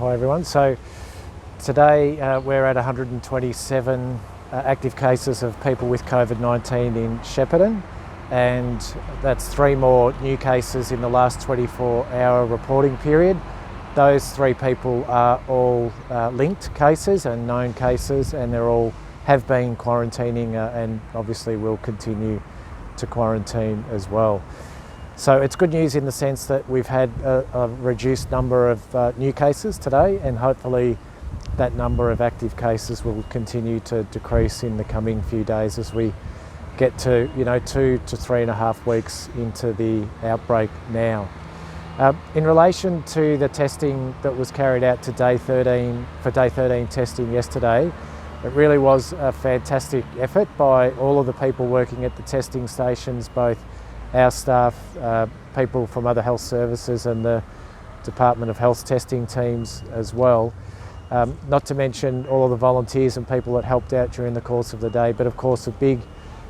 Hi everyone. So today we're at 127 active cases of people with COVID-19 in Shepparton, and that's 3 more new cases in the last 24-hour reporting period. Those 3 people are all linked cases and known cases, and they're all have been quarantining and obviously will continue to quarantine as well. So it's good news in the sense that we've had a reduced number of new cases today, and hopefully that number of active cases will continue to decrease in the coming few days as we get to 2 to 3.5 weeks into the outbreak now. In relation to the testing that was carried out to day 13 testing yesterday, it really was a fantastic effort by all of the people working at the testing stations, both our staff, people from other health services and the Department of Health testing teams as well. Not to mention all of the volunteers and people that helped out during the course of the day, but of course a big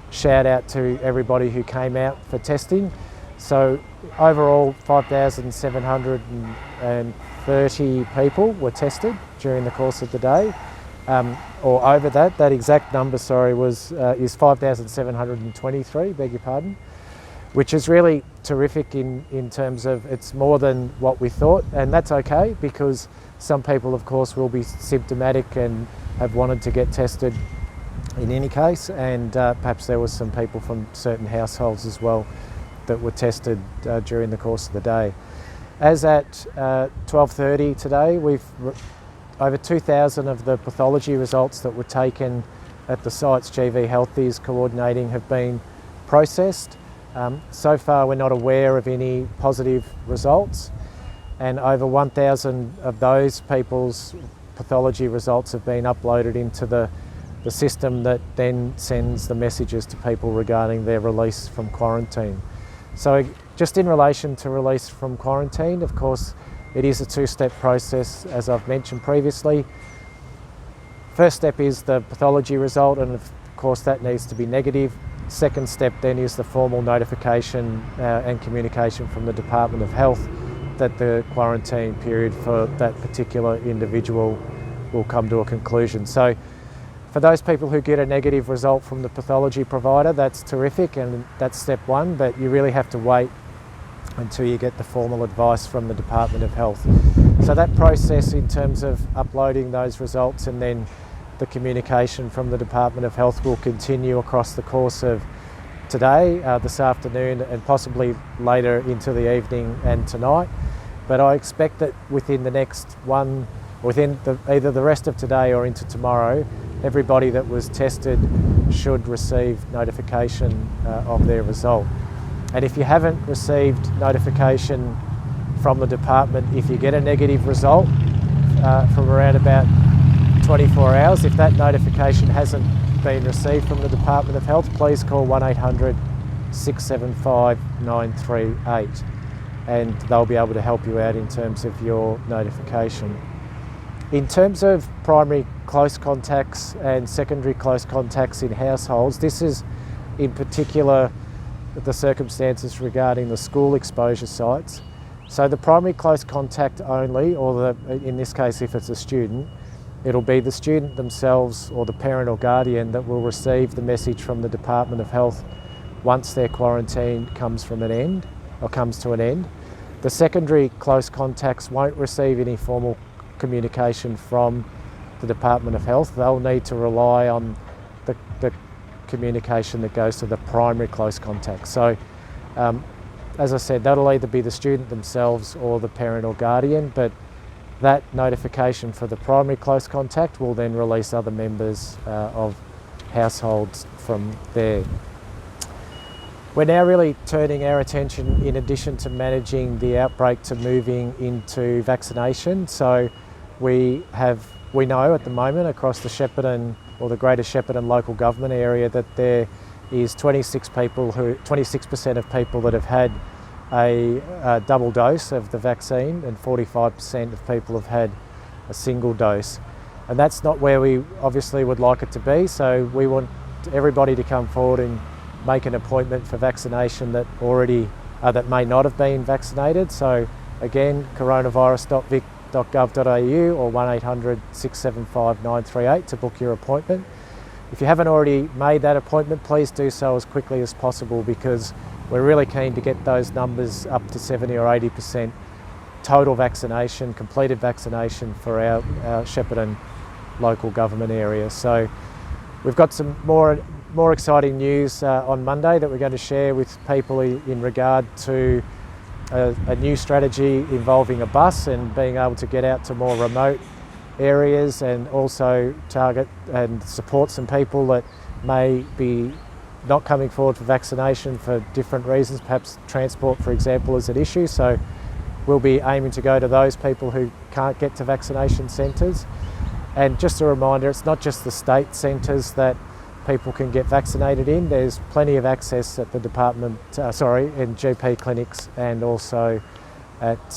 shout out to everybody who came out for testing. So overall 5,730 people were tested during the course of the day. Or over that exact number, is 5,723, beg your pardon, which is really terrific in terms of it's more than what we thought, and that's okay because some people of course will be symptomatic and have wanted to get tested in any case, and perhaps there was some people from certain households as well that were tested during the course of the day. As at 12:30 today, we've over 2,000 of the pathology results that were taken at the sites GV Health is coordinating have been processed. So far we're not aware of any positive results, and over 1,000 of those people's pathology results have been uploaded into the system that then sends the messages to people regarding their release from quarantine. So just in relation to release from quarantine, of course it is a 2-step process, as I've mentioned previously. First step is the pathology result, and of course that needs to be negative. Second step then is the formal notification and communication from the Department of Health that the quarantine period for that particular individual will come to a conclusion. So for those people who get a negative result from the pathology provider, that's terrific, and that's step 1, but you really have to wait until you get the formal advice from the Department of Health. So that process in terms of uploading those results and then the communication from the Department of Health will continue across the course of today, this afternoon, and possibly later into the evening and tonight. But I expect that within the next either the rest of today or into tomorrow, everybody that was tested should receive notification of their result. And if you haven't received notification from the department, if you get a negative result from around about 24 hours, if that notification hasn't been received from the Department of Health, please call 1800 675 938 and they'll be able to help you out in terms of your notification. In terms of primary close contacts and secondary close contacts in households, this is in particular the circumstances regarding the school exposure sites. So the primary close contact only, or in this case if it's a student, it'll be the student themselves or the parent or guardian that will receive the message from the Department of Health once their quarantine comes to an end. The secondary close contacts won't receive any formal communication from the Department of Health. They'll need to rely on the communication that goes to the primary close contact. So as I said, that'll either be the student themselves or the parent or guardian, but that notification for the primary close contact will then release other members of households from there. We're now really turning our attention, in addition to managing the outbreak, to moving into vaccination. So we know at the moment across the Shepparton or the Greater Shepparton local government area that there is 26% of people that have had a double dose of the vaccine, and 45% of people have had a single dose. And that's not where we obviously would like it to be, so we want everybody to come forward and make an appointment for vaccination that may not have been vaccinated. So again, coronavirus.vic gov.au or 1800 675 938 to book your appointment. If you haven't already made that appointment, please do so as quickly as possible, because we're really keen to get those numbers up to 70 or 80% total vaccination, completed vaccination for our Shepparton local government area. So we've got some more exciting news on Monday that we're going to share with people in regard to a new strategy involving a bus and being able to get out to more remote areas, and also target and support some people that may be not coming forward for vaccination for different reasons. Perhaps transport, for example, is an issue. So we'll be aiming to go to those people who can't get to vaccination centres. And just a reminder, it's not just the state centres that people can get vaccinated in. There's plenty of access at the department, in GP clinics, and also at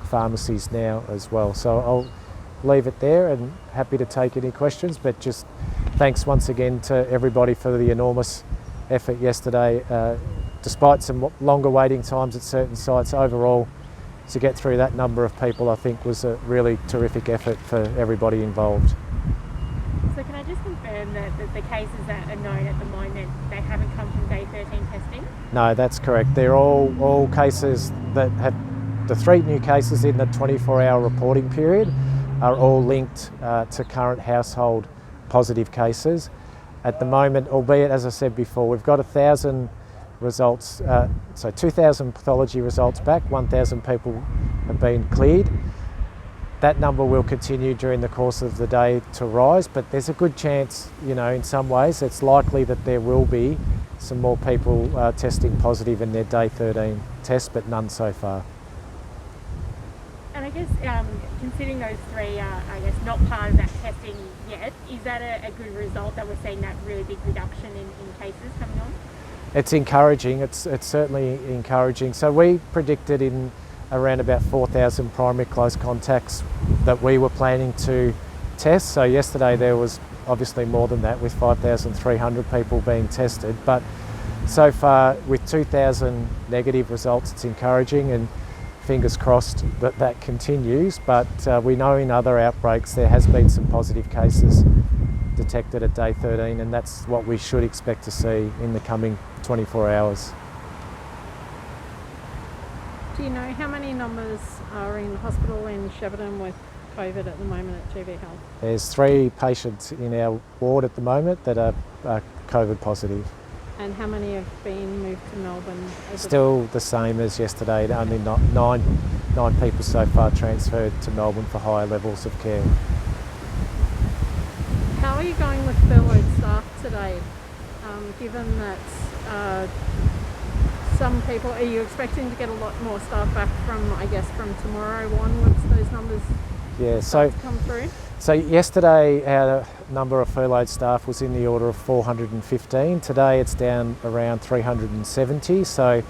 pharmacies now as well. So I'll leave it there, and happy to take any questions, but just thanks once again to everybody for the enormous effort yesterday. Despite some longer waiting times at certain sites, overall to get through that number of people, I think was a really terrific effort for everybody involved. So can I just confirm that the cases that are known at the moment, they haven't come from day 13 testing? No, that's correct. They're all cases that have, the 3 new cases in the 24-hour reporting period are all linked to current household positive cases. At the moment, albeit, as I said before, we've got 1,000 results, so 2,000 pathology results back, 1,000 people have been cleared. That number will continue during the course of the day to rise, but there's a good chance, in some ways, it's likely that there will be some more people testing positive in their day 13 test, but none so far. And I guess considering those 3 are, not part of that testing yet, is that a good result that we're seeing that really big reduction in cases coming on? It's encouraging. It's certainly encouraging. So we predicted in around about 4,000 primary close contacts that we were planning to test. So yesterday there was obviously more than that, with 5,300 people being tested. But so far, with 2,000 negative results, it's encouraging, and fingers crossed that continues. But we know in other outbreaks there has been some positive cases detected at day 13, and that's what we should expect to see in the coming 24 hours. Do you know how many numbers are in hospital in Shepparton with COVID at the moment at GV Health? There's 3 patients in our ward at the moment that are COVID positive. And how many have been moved to Melbourne? Still the same as yesterday, only 9 people so far transferred to Melbourne for higher levels of care. How are you going with furloughed staff today, given that some people, are you expecting to get a lot more staff back from tomorrow onwards, those numbers come through? So yesterday our number of furloughed staff was in the order of 415. Today it's down around 370, so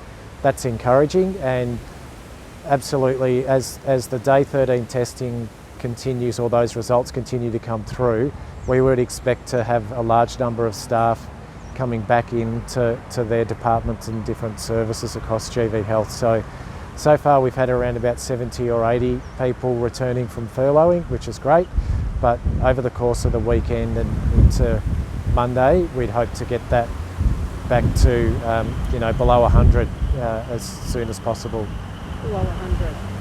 that's encouraging, and absolutely as the day 13 testing continues, or those results continue to come through, we would expect to have a large number of staff coming back into their departments and different services across GV Health. So far we've had around about 70 or 80 people returning from furloughing, which is great, but over the course of the weekend and into Monday, we'd hope to get that back to below 100 as soon as possible. Below 100.